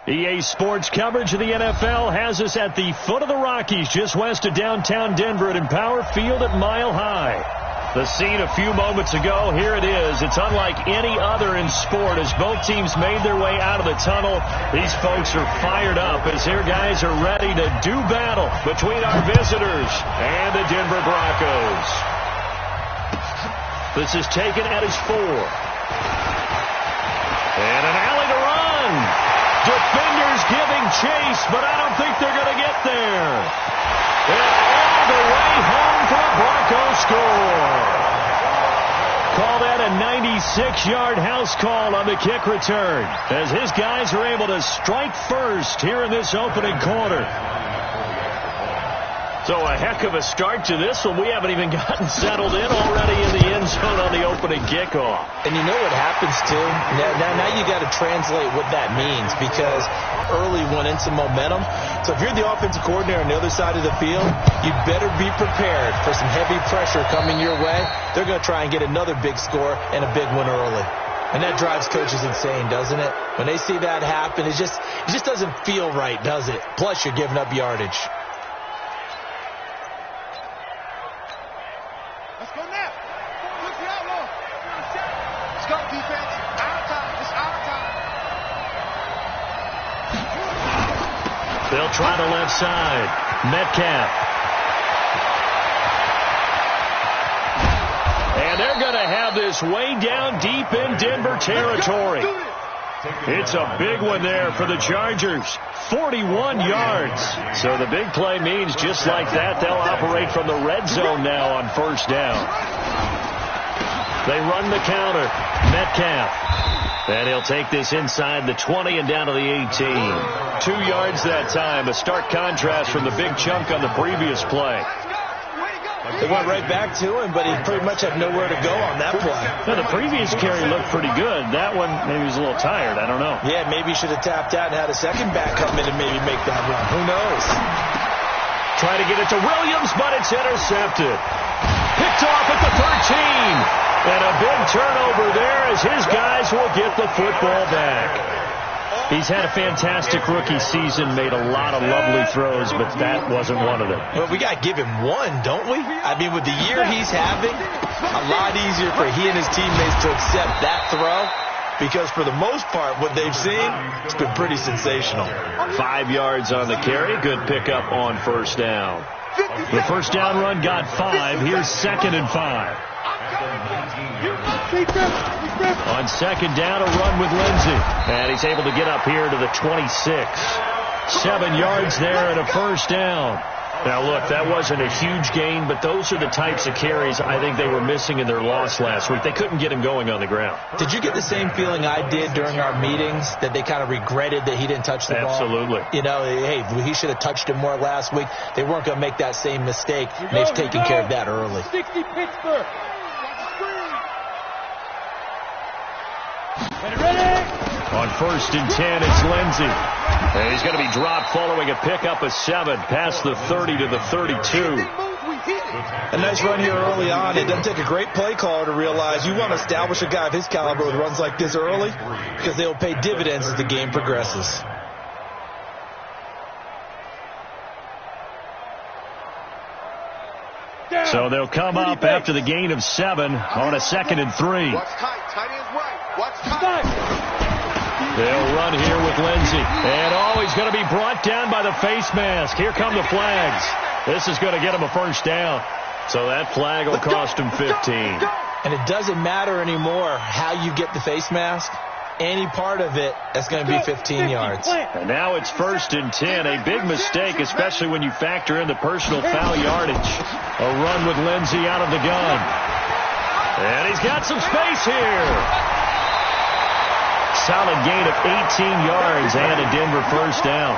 EA Sports coverage of the NFL has us at the foot of the Rockies, just west of downtown Denver at Empower Field at Mile High. The scene a few moments ago, here it is. It's unlike any other in sport as both teams made their way out of the tunnel. These folks are fired up as their guys are ready to do battle between our visitors and the Denver Broncos. This is taken at his 4. And an alley to run. Defenders giving chase, but I don't think they're going to get there. And all the way home for a Bronco score. Call that a 96-yard house call on the kick return, as his guys are able to strike first here in this opening quarter. So a heck of a start to this one. We haven't even gotten settled in already in the end zone on the opening kickoff. And you know what happens, too? Now you got to translate what that means, because early went into momentum. So if you're the offensive coordinator on the other side of the field, you better be prepared for some heavy pressure coming your way. They're going to try and get another big score and a big one early. And that drives coaches insane, doesn't it? When they see that happen, it just doesn't feel right, does it? Plus, you're giving up yardage. Let's go now. Look the outlaw. Let's go, defense. Out of time. It's out of time. They'll try the left side. Metcalf. And they're going to have this way down deep in Denver territory. It's a big one there for the Chargers. 41 yards. So the big play means just like that, they'll operate from the red zone now on first down. They run the counter. Metcalf. And he'll take this inside the 20 and down to the 18. 2 yards that time. A stark contrast from the big chunk on the previous play. They went right back to him, but he pretty much had nowhere to go on that play. Now, the previous carry looked pretty good. That one, maybe he was a little tired. I don't know. Yeah, maybe he should have tapped out and had a second back come in and maybe make that run. Who knows? Try to get it to Williams, but it's intercepted. Picked off at the 13. And a big turnover there as his guys will get the football back. He's had a fantastic rookie season, made a lot of lovely throws, but that wasn't one of them. Well, we got to give him one, don't we? I mean, with the year he's having, a lot easier for he and his teammates to accept that throw, because for the most part, what they've seen, it's been pretty sensational. 5 yards on the carry. Good pickup on first down. The first down run got 5. Here's 2nd and 5. On second down, a run with Lindsey. And he's able to get up here to the 26. 7 yards there and a first down. Now, look, that wasn't a huge gain, but those are the types of carries I think they were missing in their loss last week. They couldn't get him going on the ground. Did you get the same feeling I did during our meetings, that they kind of regretted that he didn't touch the ball? Absolutely. You know, hey, he should have touched it more last week. They weren't going to make that same mistake. They've taken care of that early. 60 Pittsburgh. On 1st and 10, it's Lindsey. And he's going to be dropped following a pickup of 7 past the 30 to the 32. A nice run here early on. It doesn't take a great play caller to realize you want to establish a guy of his caliber with runs like this early, because they'll pay dividends as the game progresses. So they'll come up after the gain of 7 on a 2nd and 3. Watch tight. Tight end's right. Watch tight. They'll run here with Lindsey. And, he's going to be brought down by the face mask. Here come the flags. This is going to get him a first down. So that flag will cost him 15. And it doesn't matter anymore how you get the face mask. Any part of it, that's going to be 15 yards. And now it's 1st and 10. A big mistake, especially when you factor in the personal foul yardage. A run with Lindsey out of the gun. And he's got some space here. Solid gain of 18 yards and a Denver first down.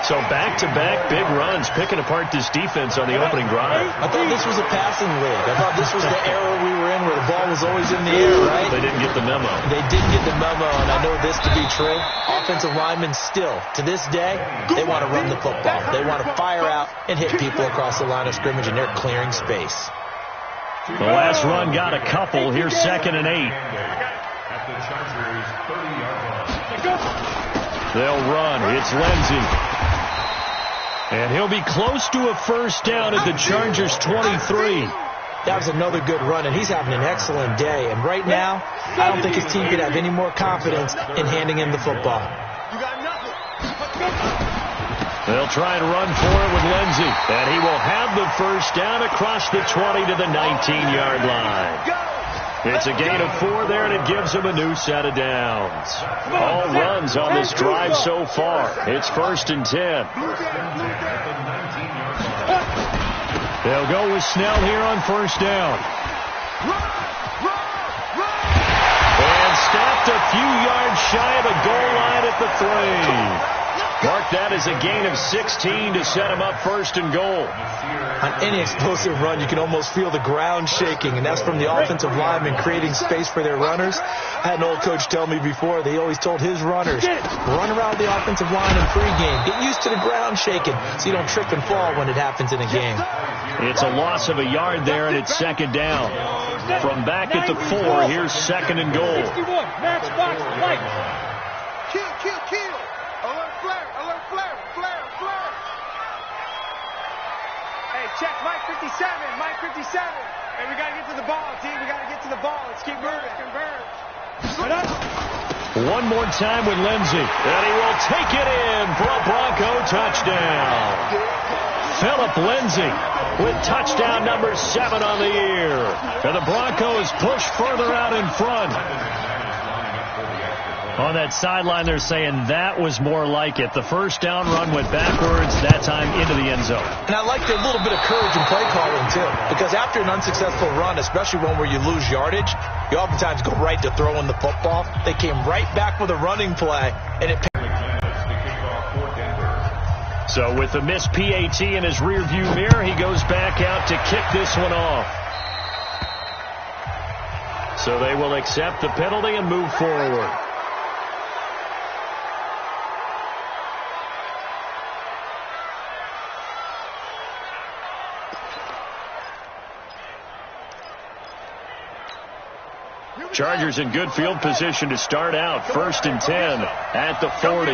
So back-to-back big runs, picking apart this defense on the opening drive. I thought this was a passing league. I thought this was the era we were in where the ball was always in the air, right? They didn't get the memo. They didn't get the memo, and I know this to be true. Offensive linemen still, to this day, they want to run the football. They want to fire out and hit people across the line of scrimmage, and they're clearing space. The last run got a couple. Here's 2nd and 8. They'll run. It's Lindsey. And he'll be close to a first down at the Chargers' 23. That was another good run, and he's having an excellent day. And right now, I don't think his team could have any more confidence in handing him the football. You got nothing. They'll try and run for it with Lindsey. And he will have the first down across the 20 to the 19-yard line. It's a gain of 4 there, and it gives him a new set of downs. All runs on this drive so far. It's 1st and 10. They'll go with Snell here on first down. And stopped a few yards shy of the goal line at the 3. Mark that as a gain of 16 to set him up 1st and goal. On any explosive run, you can almost feel the ground shaking, and that's from the offensive linemen creating space for their runners. I had an old coach tell me before, they always told his runners, run around the offensive line in pregame. Get used to the ground shaking so you don't trip and fall when it happens in a game. It's a loss of a yard there, and it's 2nd down. From back at the 4, here's 2nd and goal. Kill. Alert flare. Hey, check Mike 57. Hey, we got to get to the ball, team. We got to get to the ball. Let's keep moving. Converge. One more time with Lindsey. And he will take it in for a Bronco touchdown. Phillip Lindsey with touchdown number 7 on the year. And the Broncos push further out in front. On that sideline, they're saying that was more like it. The first down run went backwards, that time into the end zone. And I like the little bit of courage in play calling, too. Because after an unsuccessful run, especially one where you lose yardage, you oftentimes go right to throwing the football. They came right back with a running play, and it paid. So with the missed PAT in his rearview mirror, he goes back out to kick this one off. So they will accept the penalty and move forward. Chargers in good field position to start out. 1st and 10 at the 40.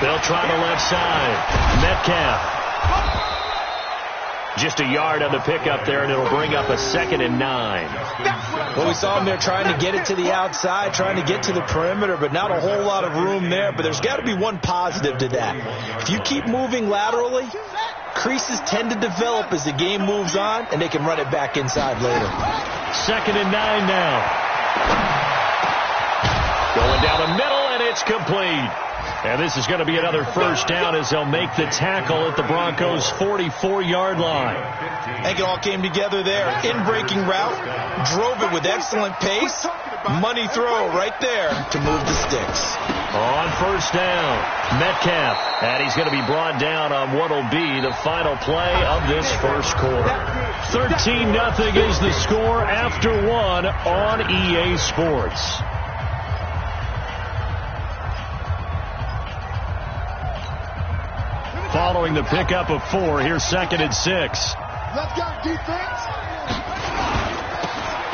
They'll try the left side. Metcalf. Just a yard on the pickup there, and it'll bring up a 2nd and 9. Well, we saw him there trying to get it to the outside, trying to get to the perimeter, but not a whole lot of room there. But there's got to be one positive to that. If you keep moving laterally, creases tend to develop as the game moves on, and they can run it back inside later. 2nd and 9 now. Going down the middle, and it's complete. And this is going to be another first down as they'll make the tackle at the Broncos' 44-yard line. I think it all came together there. In-breaking route, drove it with excellent pace. Money throw right there to move the sticks. On first down, Metcalf. And he's going to be brought down on what will be the final play of this first quarter. 13-0 is the score after 1 on EA Sports. Following the pickup of 4, here's 2nd and 6. Let's go, defense.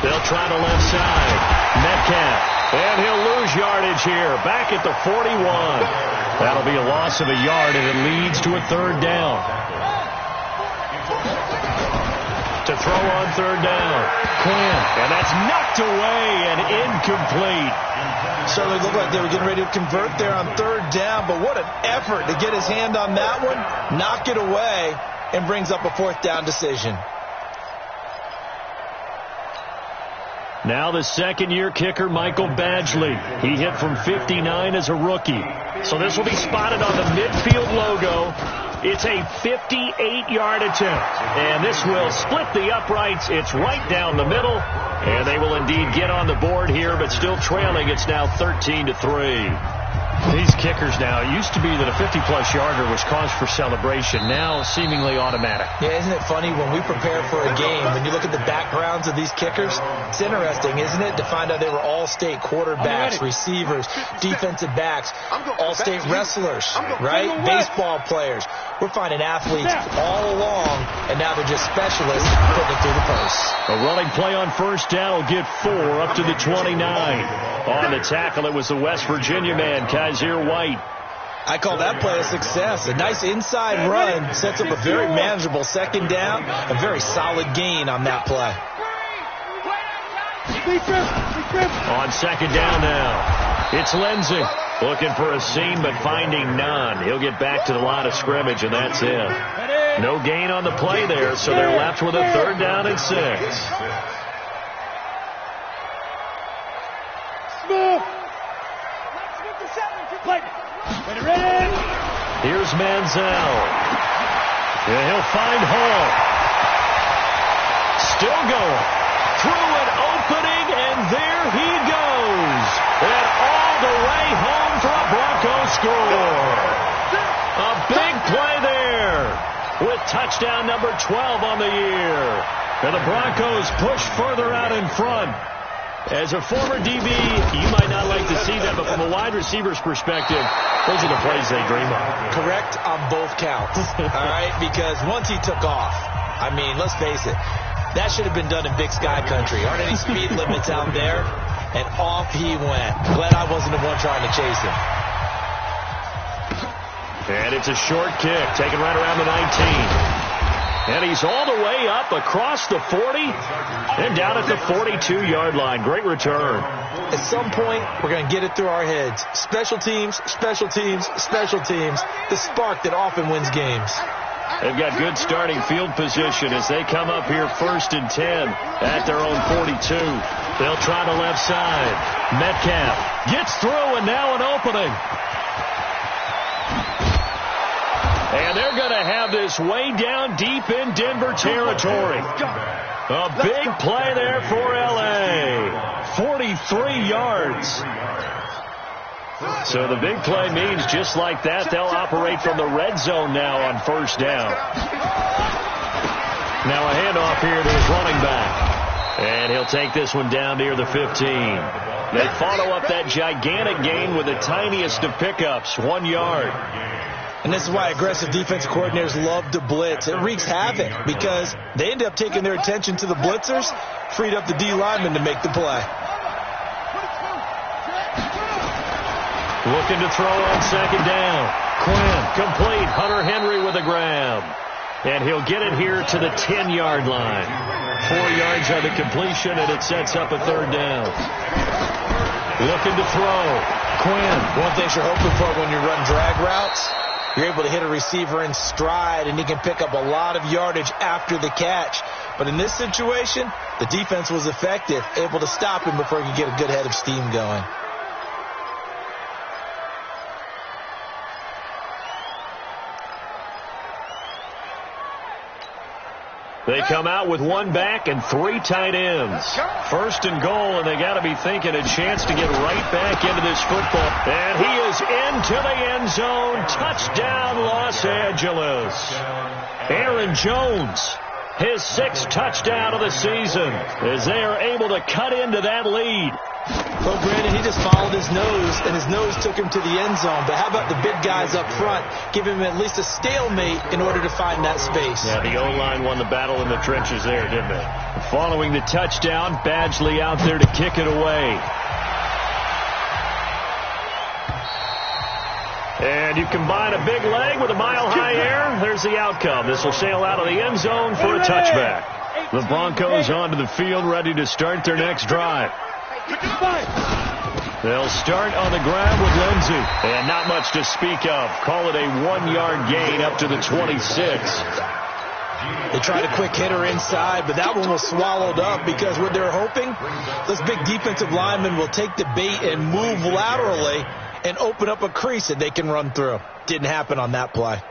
They'll try the left side. Metcalf. And he'll lose yardage here. Back at the 41. That'll be a loss of a yard, and it leads to a 3rd down. To throw on 3rd down. Quinn. And that's knocked away and incomplete. Certainly looked like they were getting ready to convert there on 3rd down, but what an effort to get his hand on that one, knock it away, and brings up a 4th down decision. Now the second-year kicker, Michael Badgley. He hit from 59 as a rookie. So this will be spotted on the midfield logo. It's a 58-yard attempt. And this will split the uprights. It's right down the middle. And they will indeed get on the board here, but still trailing. It's now 13-3. These kickers now, it used to be that a 50-plus yarder was cause for celebration. Now seemingly automatic. Yeah, isn't it funny when we prepare for a game, when you look at the backgrounds of these kickers, it's interesting, isn't it, to find out they were all-state quarterbacks, receivers, defensive backs, all-state wrestlers, right? Baseball players. We're finding athletes all along, and now they're just specialists putting it through the post. A running play on first down will get 4 up to the 29. On the tackle, it was the West Virginia man, Kaiser White. I call that play a success. A nice inside run sets up a very manageable second down, a very solid gain on that play. On second down now, it's Lindsey looking for a seam but finding none. He'll get back to the line of scrimmage, and that's it. No gain on the play there, so they're left with a 3rd down and 6. Here's Manziel. And he'll find Hall. Still going. Through an opening, and there he goes. And all the way home for a Broncos score. A big play there with touchdown number 12 on the year. And the Broncos push further out in front. As a former DB, you might not like to see that, but from a wide receiver's perspective, those are the plays they dream of. Correct on both counts, all right? Because once he took off, I mean, let's face it, that should have been done in Big Sky country. Aren't any speed limits out there? And off he went. Glad I wasn't the one trying to chase him. And it's a short kick, taken right around the 19. And he's all the way up across the 40 and down at the 42-yard line. Great return. At some point, we're going to get it through our heads. Special teams, special teams, special teams. The spark that often wins games. They've got good starting field position as they come up here 1st and 10 at their own 42. They'll try the left side. Metcalf gets through, and now an opening. And they're going to have this way down deep in Denver territory. A big play there for L.A. 43 yards. So the big play means just like that, they'll operate from the red zone now on first down. Now a handoff here to his running back. And he'll take this one down near the 15. They follow up that gigantic gain with the tiniest of pickups, 1 yard. And this is why aggressive defensive coordinators love to blitz. It wreaks havoc because they end up taking their attention to the blitzers, freed up the D lineman to make the play. Looking to throw on second down. Quinn, complete. Hunter Henry with a grab. And he'll get it here to the 10-yard line. 4 yards on the completion, and it sets up a 3rd down. Looking to throw. Quinn. One thing you're hoping for when you run drag routes, you're able to hit a receiver in stride, and he can pick up a lot of yardage after the catch. But in this situation, the defense was effective, able to stop him before he could get a good head of steam going. They come out with 1 back and 3 tight ends. 1st and goal, and they got to be thinking a chance to get right back into this football. And he is into the end zone. Touchdown, Los Angeles. Aaron Jones, his 6th touchdown of the season, as they are able to cut into that lead. Well, Brandon, he just followed his nose, and his nose took him to the end zone. But how about the big guys up front? Give him at least a stalemate in order to find that space. Yeah, the O-line won the battle in the trenches there, didn't they? Following the touchdown, Badgley out there to kick it away. And you combine a big leg with a mile-high air, there's the outcome. This will sail out of the end zone for a touchback. The Broncos onto the field, ready to start their next drive. They'll start on the ground with Lindsey. And not much to speak of. Call it a 1-yard gain up to the 26. They tried a quick hitter inside, but that one was swallowed up because what they're hoping, this big defensive lineman will take the bait and move laterally and open up a crease that they can run through. Didn't happen on that play.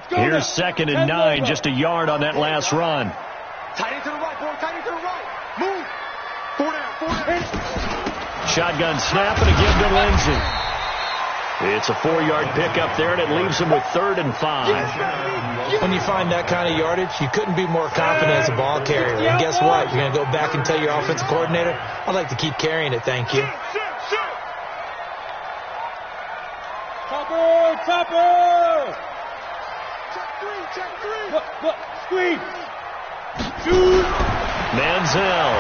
Here's 2nd and 9, just a yard on that last run. Tight end to the right, boy. Tight end to the right. Move. 4 down. Shotgun snap and a give to Lindsey. It's a 4-yard pickup there, and it leaves him with 3rd and 5. When you find that kind of yardage, you couldn't be more confident as a ball carrier. And guess what? You're going to go back and tell your offensive coordinator, I'd like to keep carrying it, thank you. Topper! Check three! Look, squeeze! Shoot! Manziel.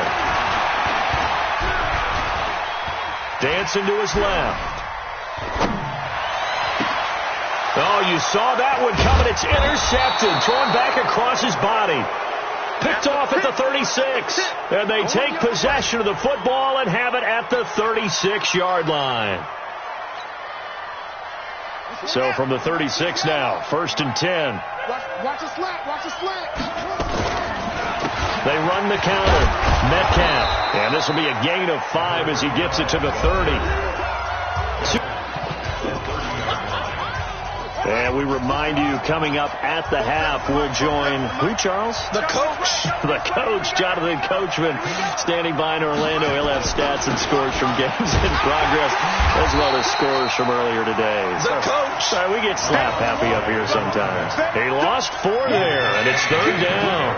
Dancing to his left. Oh, you saw that one coming. It's intercepted. Thrown back across his body. Picked off at the 36. And they take possession of the football and have it at the 36-yard line. So from the 36 now, 1st and 10. Watch the slant. They run the counter. Metcalf. And this will be a gain of 5 as he gets it to the 30. And we remind you, coming up at the half, we'll join who, Charles? The coach. The coach, Jonathan Coachman, standing by in Orlando. He'll have stats and scores from games in progress, as well as scores from earlier today. The coach. Sorry, we get slap happy up here sometimes. He lost 4 there, and it's 3rd down.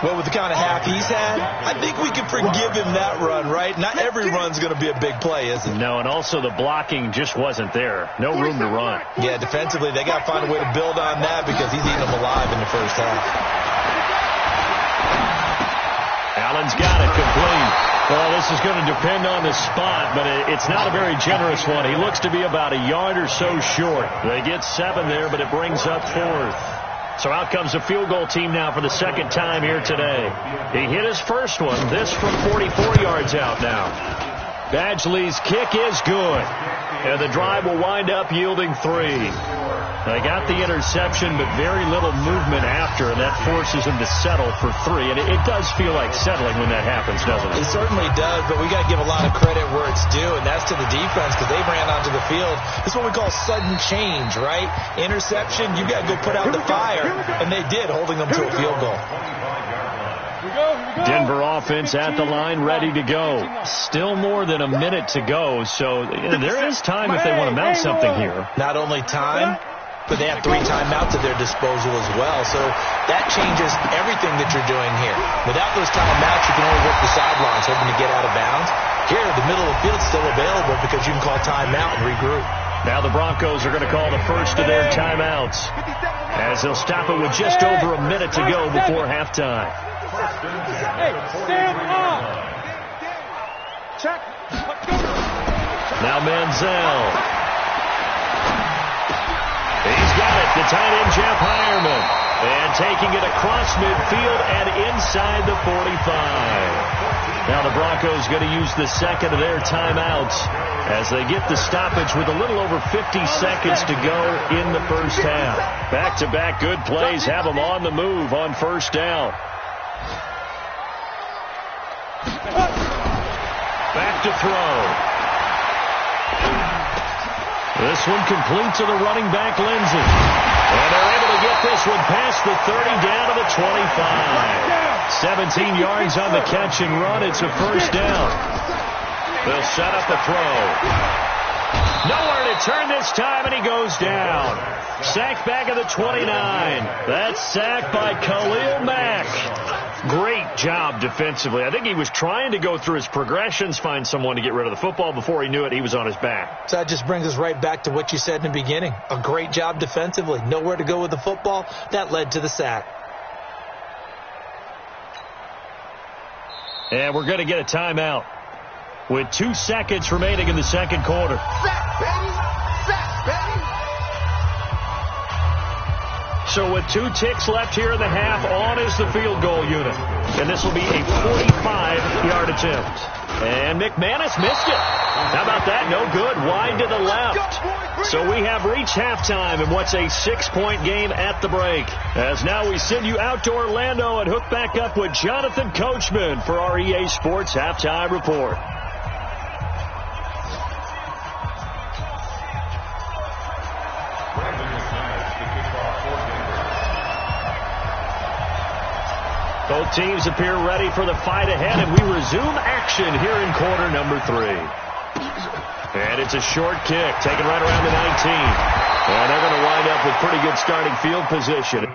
Well, with the kind of half he's had, I think we can forgive him that run, right? Not every run's going to be a big play, is it? No, and also the blocking just wasn't there. No room to run. Yeah, defensively, they got to find a way to build on that because he's eating them alive in the first half. Allen's got it complete. Well, this is going to depend on the spot, but it's not a very generous one. He looks to be about a yard or so short. They get 7 there, but it brings up 4th. So out comes the field goal team now for the 2nd time here today. He hit his first one. This from 44 yards out now. Badgley's kick is good. And the drive will wind up yielding 3. They got the interception, but very little movement after, and that forces them to settle for 3. And it does feel like settling when that happens, doesn't it? It certainly does, but we got to give a lot of credit where it's due, and that's to the defense because they ran onto the field. This is what we call sudden change, right? Interception, you got to go put out the fire, and they did, holding them to a field goal. Denver offense at the line, ready to go. Still more than a minute to go, so there is time if they want to mount something here. Not only time, but they have 3 timeouts at their disposal as well, so that changes everything that you're doing here. Without those timeouts, you can only work the sidelines, hoping to get out of bounds. Here, the middle of the field is still available because you can call timeout and regroup. Now the Broncos are going to call the first of their timeouts as they'll stop it with just over a minute to go before halftime. Hey, stand up. Check. Now Manziel. He's got it. The tight end, Jeff Hireman. And taking it across midfield and inside the 45. Now the Broncos going to use the 2nd of their timeouts as they get the stoppage with a little over 50 seconds to go in the first half. Back-to-back good plays have them on the move on 1st down. Back to throw. This one complete to the running back, Lindsey. And they're able to get this one past the 30 down to the 25. 17 yards on the catch and run. It's a 1st down. They'll set up the throw. Nowhere to turn this time, and he goes down. Sacked back at the 29. That's sacked by Khalil Mack. Great job defensively. I think he was trying to go through his progressions, find someone to get rid of the football. Before he knew it, he was on his back. So that just brings us right back to what you said in the beginning. A great job defensively. Nowhere to go with the football. That led to the sack. And we're going to get a timeout with 2 seconds remaining in the 2nd quarter. Sack, baby! Sack, baby! So with 2 ticks left here in the half, on is the field goal unit. And this will be a 45-yard attempt. And McManus missed it. How about that? No good. Wide to the left. So we have reached halftime in what's a 6-point game at the break. As now we send you out to Orlando and hook back up with Jonathan Coachman for our EA Sports Halftime Report. Both teams appear ready for the fight ahead, and we resume action here in quarter number 3. And it's a short kick, taken right around the 19. And they're going to wind up with pretty good starting field position.